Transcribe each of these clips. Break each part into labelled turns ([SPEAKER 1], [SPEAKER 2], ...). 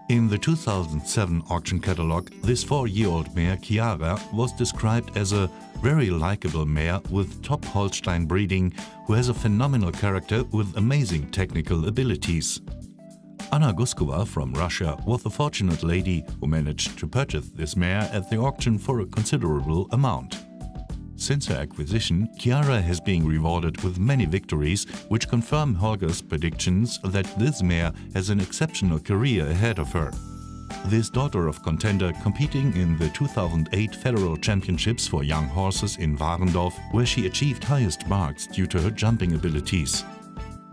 [SPEAKER 1] In the 2007 auction catalogue, this 4-year-old mare Chiara was described as a very likable mare with top Holstein breeding who has a phenomenal character with amazing technical abilities. Anna Guskova from Russia was the fortunate lady who managed to purchase this mare at the auction for a considerable amount. Since her acquisition, Chiara has been rewarded with many victories, which confirm Holger's predictions that this mare has an exceptional career ahead of her. This daughter of contender competing in the 2008 Federal Championships for Young Horses in Warendorf, where she achieved highest marks due to her jumping abilities.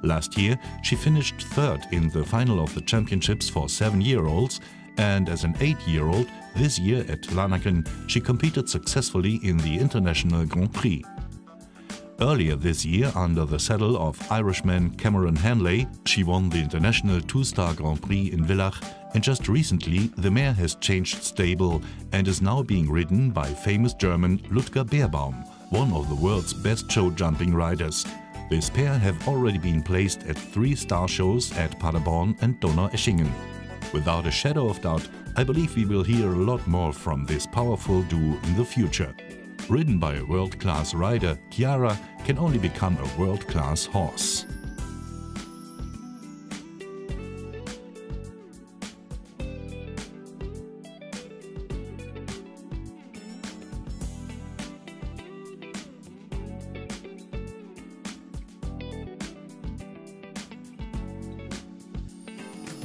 [SPEAKER 1] Last year, she finished third in the final of the championships for 7-year-olds, and as an 8-year-old, this year at Lanaken, she competed successfully in the International Grand Prix. Earlier this year, under the saddle of Irishman Cameron Hanley, she won the International 2-Star Grand Prix in Villach, and just recently the mare has changed stable and is now being ridden by famous German Ludger Beerbaum, one of the world's best show jumping riders. This pair have already been placed at 3 star shows at Paderborn and Donaueschingen. Without a shadow of doubt, I believe we will hear a lot more from this powerful duo in the future. Ridden by a world-class rider, Chiara can only become a world-class horse.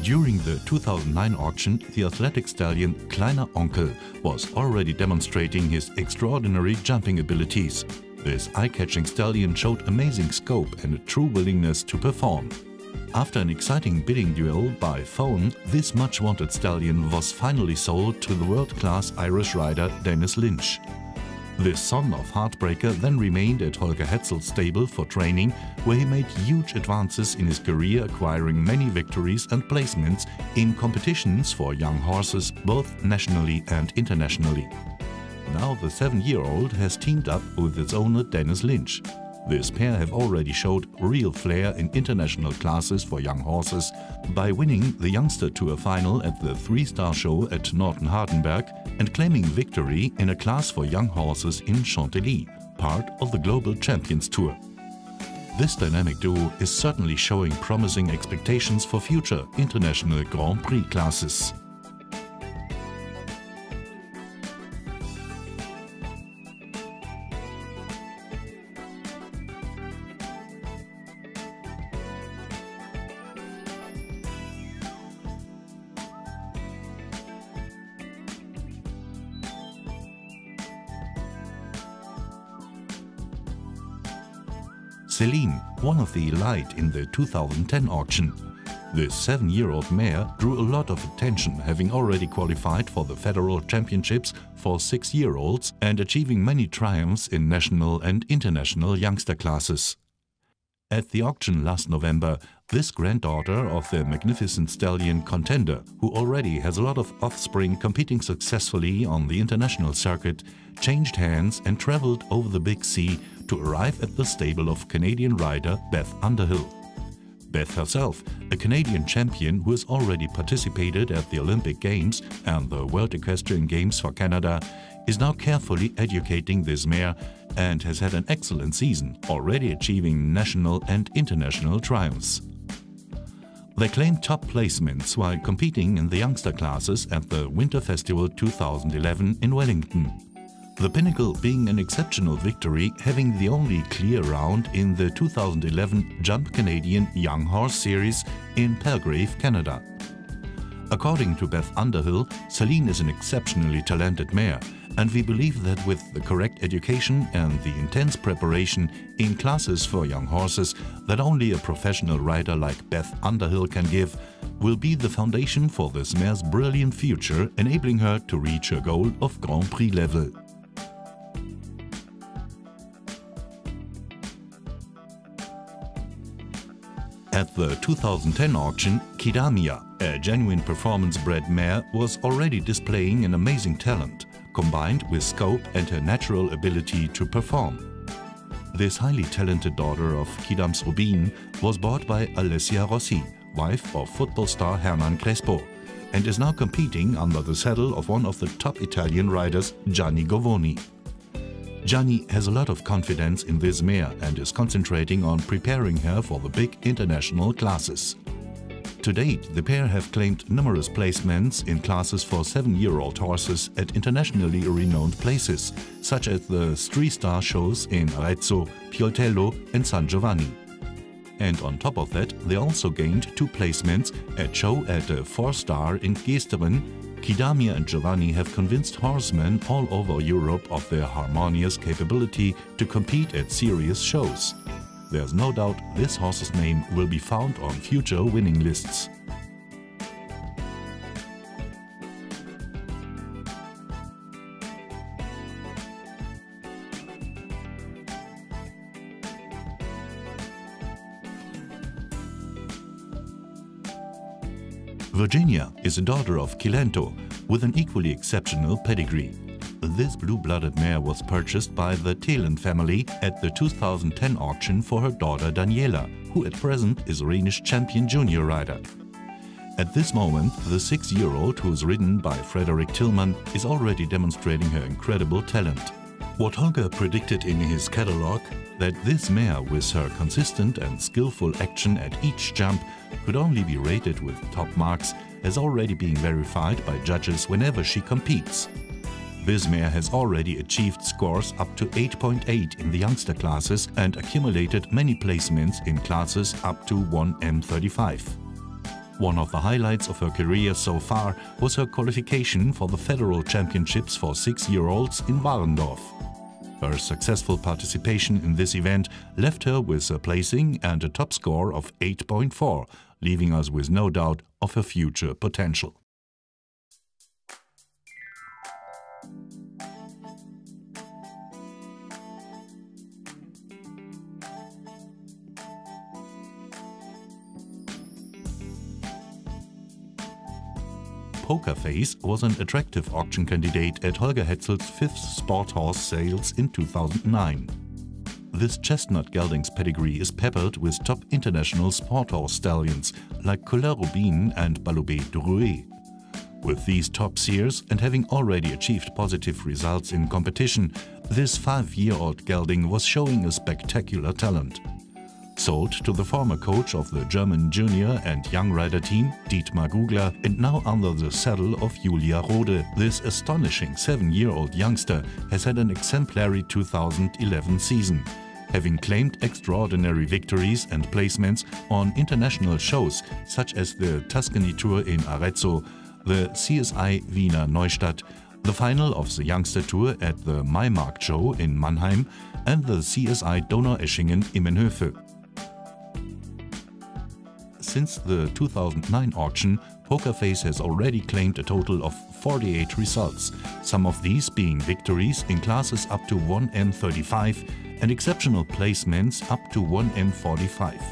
[SPEAKER 1] During the 2009 auction, the athletic stallion Kleiner Onkel was already demonstrating his extraordinary jumping abilities. This eye-catching stallion showed amazing scope and a true willingness to perform. After an exciting bidding duel by phone, this much-wanted stallion was finally sold to the world-class Irish rider Denis Lynch. This son of Heartbreaker then remained at Holger Hetzel's stable for training, where he made huge advances in his career, acquiring many victories and placements in competitions for young horses, both nationally and internationally. Now the 7-year-old has teamed up with its owner Denis Lynch. This pair have already showed real flair in international classes for young horses by winning the youngster to a final at the 3-star show at Norton Hardenberg and claiming victory in a class for young horses in Chantilly, part of the Global Champions Tour. This dynamic duo is certainly showing promising expectations for future international Grand Prix classes. Celine, one of the elite in the 2010 auction. This 7-year-old mare drew a lot of attention, having already qualified for the Federal Championships for 6-year-olds and achieving many triumphs in national and international youngster classes. At the auction last November, this granddaughter of the magnificent stallion Contender, who already has a lot of offspring competing successfully on the international circuit, changed hands and traveled over the big sea to arrive at the stable of Canadian rider Beth Underhill. Beth herself, a Canadian champion who has already participated at the Olympic Games and the World Equestrian Games for Canada, is now carefully educating this mare and has had an excellent season, already achieving national and international triumphs. They claim top placements while competing in the youngster classes at the Winter Festival 2011 in Wellington. The pinnacle being an exceptional victory, having the only clear round in the 2011 Jump Canadian Young Horse Series in Palgrave, Canada. According to Beth Underhill, Celine is an exceptionally talented mare, and we believe that with the correct education and the intense preparation in classes for young horses that only a professional rider like Beth Underhill can give, will be the foundation for this mare's brilliant future, enabling her to reach her goal of Grand Prix level. At the 2010 auction, Quidamia, a genuine performance-bred mare, was already displaying an amazing talent, combined with scope and her natural ability to perform. This highly talented daughter of Quidam's Rubin was bought by Alessia Rossi, wife of football star Hernan Crespo, and is now competing under the saddle of one of the top Italian riders, Gianni Govoni. Gianni has a lot of confidence in this mare and is concentrating on preparing her for the big international classes. To date, the pair have claimed numerous placements in classes for 7-year-old horses at internationally renowned places, such as the 3-star shows in Arezzo, Pioltello and San Giovanni. And on top of that, they also gained 2 placements at show at a 4-star in Gesteren. Quidamia and Giovanni have convinced horsemen all over Europe of their harmonious capability to compete at serious shows. There's no doubt this horse's name will be found on future winning lists. Virginia is a daughter of Cilento with an equally exceptional pedigree. This blue-blooded mare was purchased by the Tilghman family at the 2010 auction for her daughter Daniela, who at present is Rhenish champion junior rider. At this moment, the 6-year-old, who is ridden by Frederick Tilghman, is already demonstrating her incredible talent. What Holger predicted in his catalogue, that this mare with her consistent and skillful action at each jump could only be rated with top marks, has already been verified by judges whenever she competes. This mare has already achieved scores up to 8.8 in the youngster classes and accumulated many placements in classes up to 1M35. One of the highlights of her career so far was her qualification for the Federal Championships for 6-year-olds in Warendorf. Her successful participation in this event left her with a placing and a top score of 8.4, leaving us with no doubt of her future potential. Pokerface was an attractive auction candidate at Holger Hetzel's 5th sport horse sales in 2009. This chestnut gelding's pedigree is peppered with top international sport horse stallions like Couleur Rubin and Balobé de Rouet. With these top seers and having already achieved positive results in competition, this 5-year-old gelding was showing a spectacular talent. Sold to the former coach of the German junior and young rider team, Dietmar Gugler, and now under the saddle of Julia Rode, this astonishing 7-year-old youngster has had an exemplary 2011 season, having claimed extraordinary victories and placements on international shows such as the Tuscany Tour in Arezzo, the CSI Wiener Neustadt, the final of the Youngster Tour at the Maimarkt Show in Mannheim, and the CSI Donaueschingen Immenhöfe. Since the 2009 auction, Pokerface has already claimed a total of 48 results, some of these being victories in classes up to 1M35 and exceptional placements up to 1M45.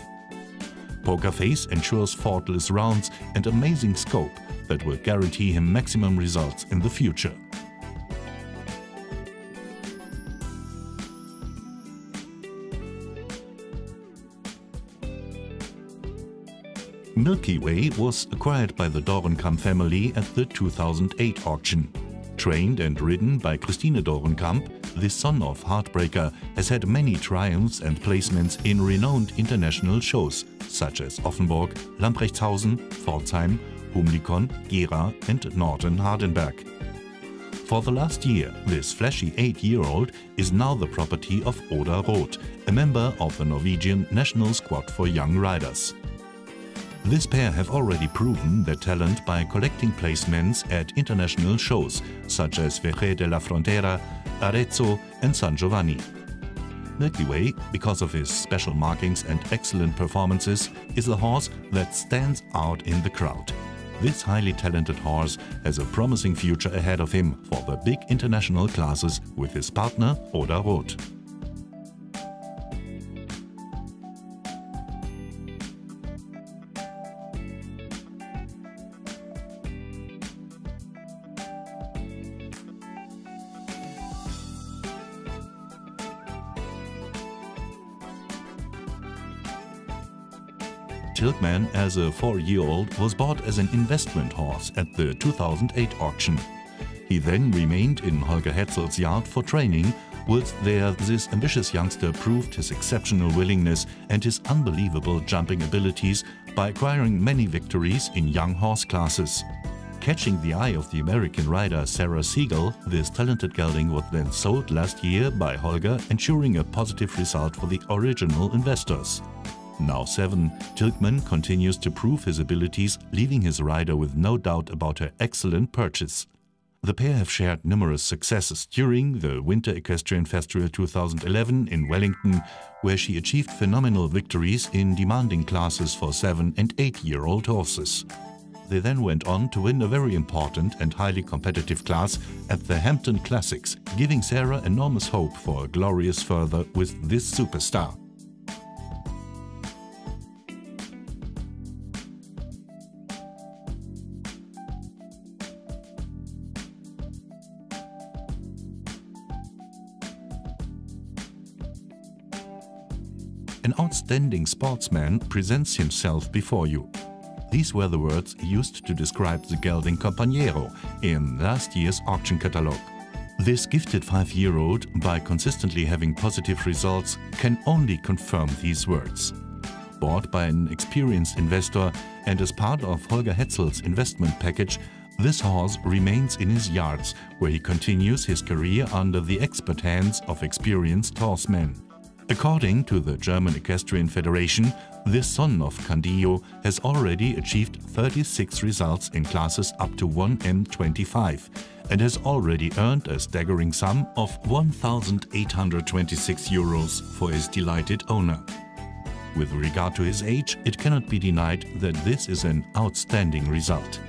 [SPEAKER 1] Pokerface ensures faultless rounds and amazing scope that will guarantee him maximum results in the future. Milky Way was acquired by the Dorenkamp family at the 2008 auction. Trained and ridden by Christine Dorenkamp, this son of Heartbreaker has had many triumphs and placements in renowned international shows such as Offenburg, Lamprechtshausen, Pforzheim, Humlicon, Gera and Norton Hardenberg. For the last year, this flashy 8-year-old is now the property of Oda Roth, a member of the Norwegian national squad for young riders. This pair have already proven their talent by collecting placements at international shows such as Veje de la Frontera, Arezzo and San Giovanni. Milky Way, because of his special markings and excellent performances, is a horse that stands out in the crowd. This highly talented horse has a promising future ahead of him for the big international classes with his partner Oda Roth. Tilghman as a 4-year-old was bought as an investment horse at the 2008 auction. He then remained in Holger Hetzel's yard for training, whilst there this ambitious youngster proved his exceptional willingness and his unbelievable jumping abilities by acquiring many victories in young horse classes. Catching the eye of the American rider Sarah Siegel, this talented gelding was then sold last year by Holger, ensuring a positive result for the original investors. Now 7, Tilghman continues to prove his abilities, leaving his rider with no doubt about her excellent purchase. The pair have shared numerous successes during the Winter Equestrian Festival 2011 in Wellington, where she achieved phenomenal victories in demanding classes for 7- and 8-year-old horses. They then went on to win a very important and highly competitive class at the Hampton Classics, giving Sarah enormous hope for a glorious further with this superstar. An outstanding sportsman presents himself before you. These were the words used to describe the gelding Compañero in last year's auction catalogue. This gifted 5-year-old, by consistently having positive results, can only confirm these words. Bought by an experienced investor and as part of Holger Hetzel's investment package, this horse remains in his yards, where he continues his career under the expert hands of experienced horsemen. According to the German Equestrian Federation, this son of Candillo has already achieved 36 results in classes up to 1M25 and has already earned a staggering sum of 1,826 euros for his delighted owner. With regard to his age, it cannot be denied that this is an outstanding result.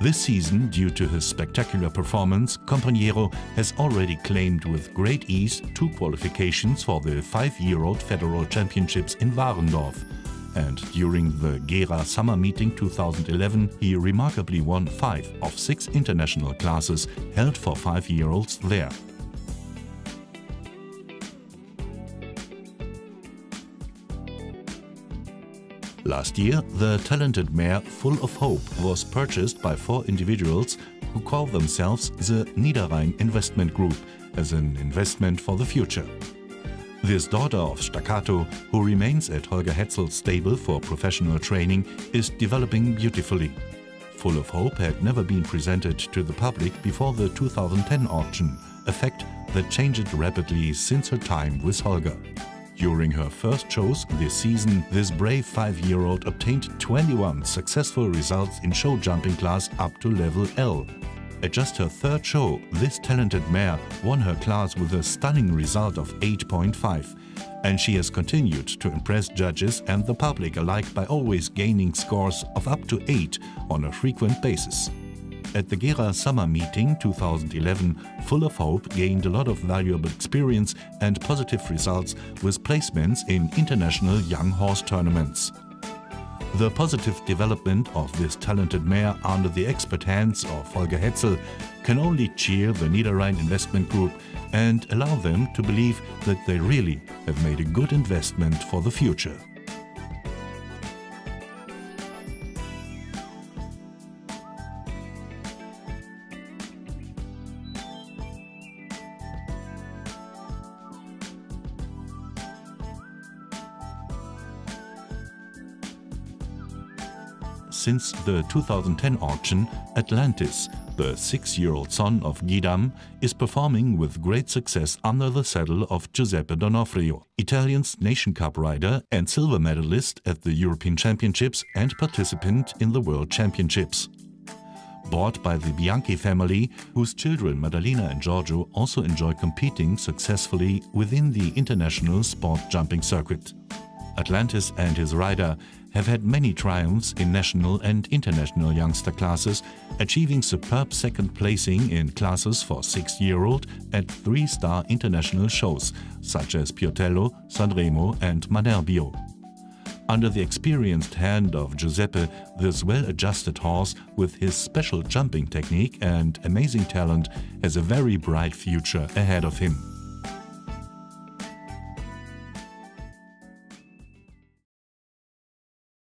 [SPEAKER 1] This season, due to his spectacular performance, Compañero has already claimed with great ease 2 qualifications for the 5-year-old Federal Championships in Warendorf, and during the Gera Summer Meeting 2011 he remarkably won 5 of 6 international classes held for 5-year-olds there. Last year, the talented mare Full of Hope was purchased by 4 individuals who call themselves the Niederrhein Investment Group as an investment for the future. This daughter of Staccato, who remains at Holger Hetzel's stable for professional training, is developing beautifully. Full of Hope had never been presented to the public before the 2010 auction, a fact that changed rapidly since her time with Holger. During her first shows this season, this brave 5-year-old obtained 21 successful results in show jumping class up to level L. At just her 3rd show, this talented mare won her class with a stunning result of 8.5, and she has continued to impress judges and the public alike by always gaining scores of up to 8 on a frequent basis. At the Gera Summer Meeting 2011, Full of Hope gained a lot of valuable experience and positive results with placements in international young horse tournaments. The positive development of this talented mare under the expert hands of Holger Hetzel can only cheer the Niederrhein Investment Group and allow them to believe that they really have made a good investment for the future. Since the 2010 auction, Atlantis, the 6-year-old son of Quidamia, is performing with great success under the saddle of Giuseppe D'Onofrio, Italian's Nation Cup rider and silver medalist at the European Championships and participant in the World Championships. Bought by the Bianchi family, whose children Maddalena and Giorgio also enjoy competing successfully within the international sport jumping circuit. Atlantis and his rider have had many triumphs in national and international youngster classes, achieving superb 2nd placing in classes for 6-year-old at 3-star international shows such as Piottello, Sanremo and Manerbio. Under the experienced hand of Giuseppe, this well-adjusted horse with his special jumping technique and amazing talent has a very bright future ahead of him.